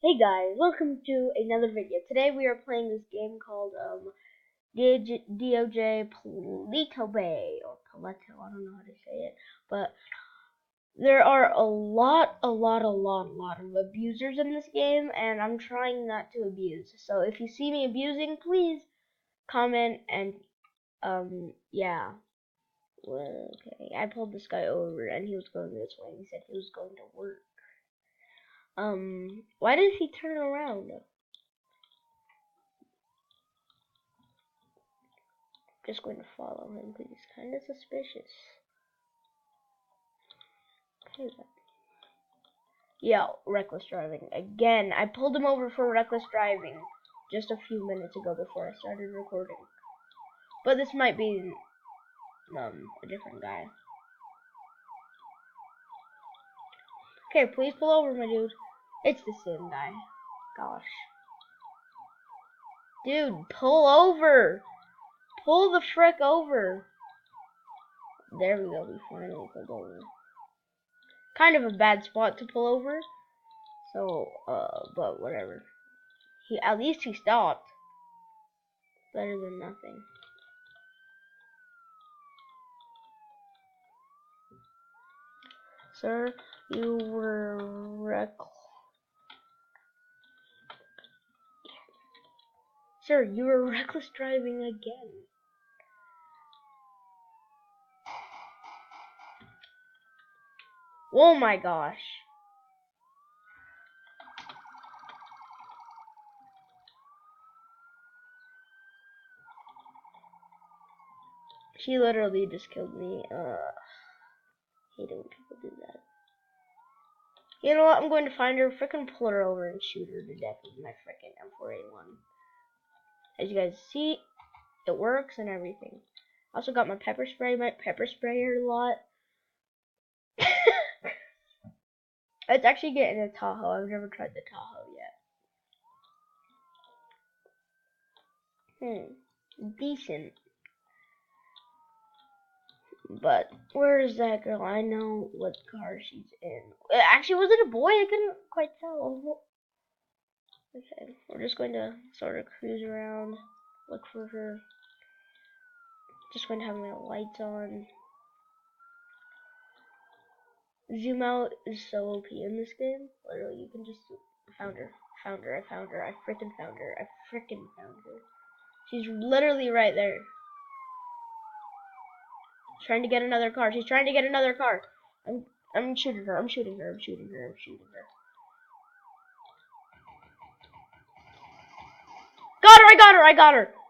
Hey guys, welcome to another video. Today we are playing this game called DOJ Paleto Bay or Paleto. I don't know how to say it, but there are a lot of abusers in this game, and I'm trying not to abuse. So if you see me abusing, please comment and yeah. Well, okay, I pulled this guy over, and he was going this way. He said he was going to work. Why did he turn around? Just going to follow him because he's kind of suspicious. Okay, yeah, reckless driving. Again, I pulled him over for reckless driving just a few minutes ago before I started recording. But this might be a different guy. Okay, please pull over, my dude. It's the same guy. Gosh. Dude, pull over! Pull the frick over! There we go, we finally pulled over. Kind of a bad spot to pull over. So, but whatever. At least he stopped. Better than nothing. Sir, you were Sir, you were reckless driving again. Oh my gosh. She literally just killed me. Hate it when people do that. You know what? I'm going to find her, frickin' pull her over, and shoot her to death with my frickin' M4A1. As you guys see, it works and everything. Also got my pepper spray. Might pepper spray her a lot. It's actually getting a Tahoe. I've never tried the Tahoe yet. Decent. But where is that girl? I know what car she's in. Actually, was it a boy? I couldn't quite tell. Okay, we're just going to sort of cruise around, look for her. Just going to have my lights on. Zoom out is so OP in this game. Literally, you can just found her. I freaking found her. She's literally right there. Trying to get another car. She's trying to get another car. I'm shooting her.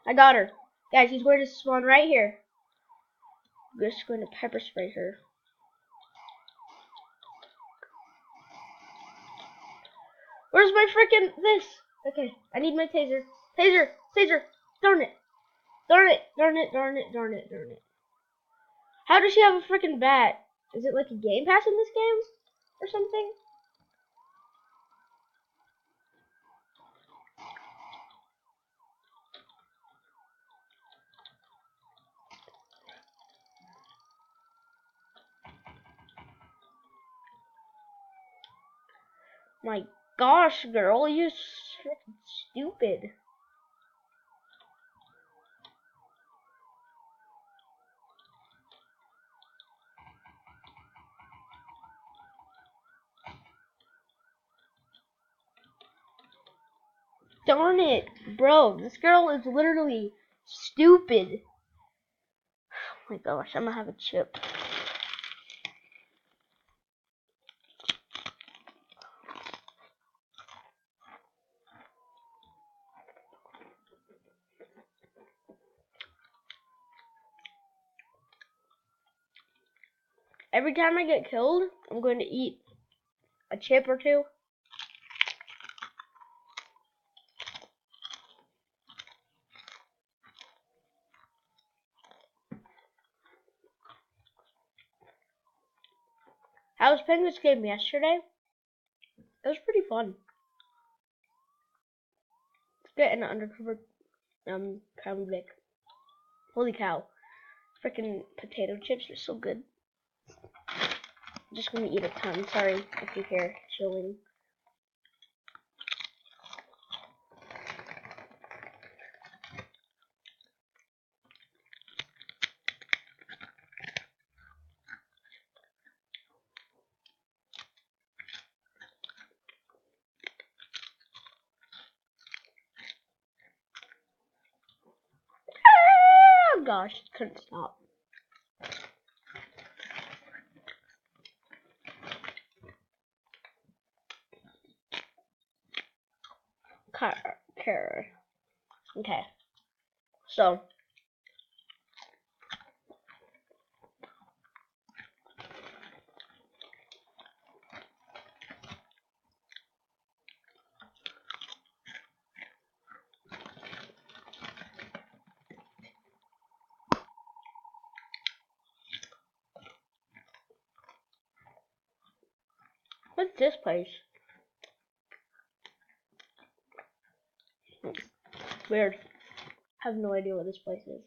I got her. Guys, he's going to spawn right here. I'm just going to pepper spray her. Where's my freaking this? Okay, I need my taser. Taser. Darn it. How does she have a freaking bat? Is it like a game pass in this game? Or something? My gosh, girl, you're freaking stupid. Darn it, bro, this girl is literally stupid. Oh my gosh, I'm gonna have a chip. Every time I get killed, I'm going to eat a chip or two. I was playing this game yesterday. It was pretty fun. Let's get an undercover convict. Holy cow. Freaking potato chips are so good. I'm just gonna eat a ton. Sorry if you hear chewing. gosh, couldn't stop. Carrot. Okay. So. What's this place? Weird. Have no idea what this place is.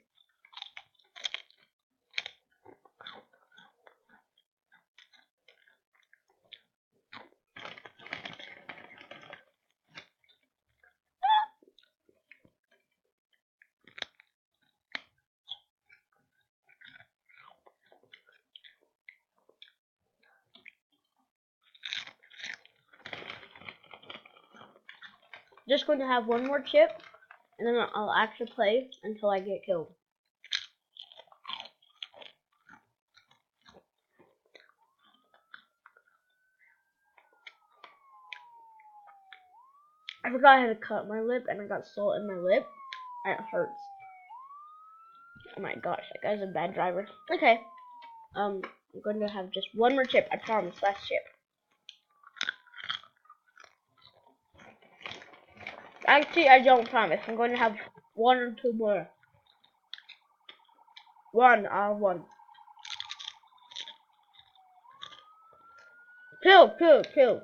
Just going to have one more chip, and then I'll actually play until I get killed. I forgot I had to cut my lip, and I got salt in my lip, and it hurts. Oh my gosh, that guy's a bad driver. Okay, I'm going to have just one more chip. I promise, last chip. Actually, I don't promise. I'm going to have one or two more. One. Kill.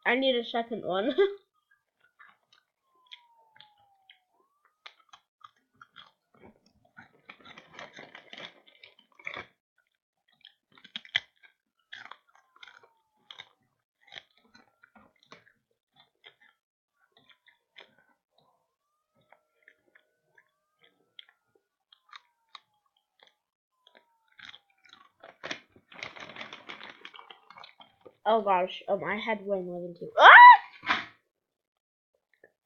I need a second one. Oh gosh, I had way more than two. Ah!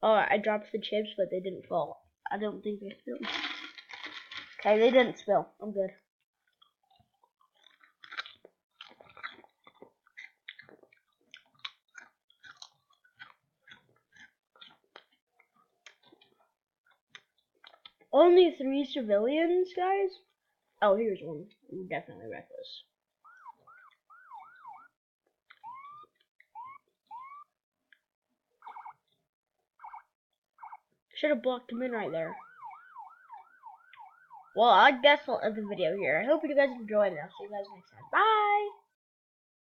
Oh, I dropped the chips, but they didn't fall. I don't think they spilled. Okay, they didn't spill. I'm good. Only 3 civilians, guys? Oh, here's one. I'm definitely reckless. Should have blocked him in right there. Well, I guess I'll end the video here. I hope you guys enjoyed, and I'll see you guys next time. Bye!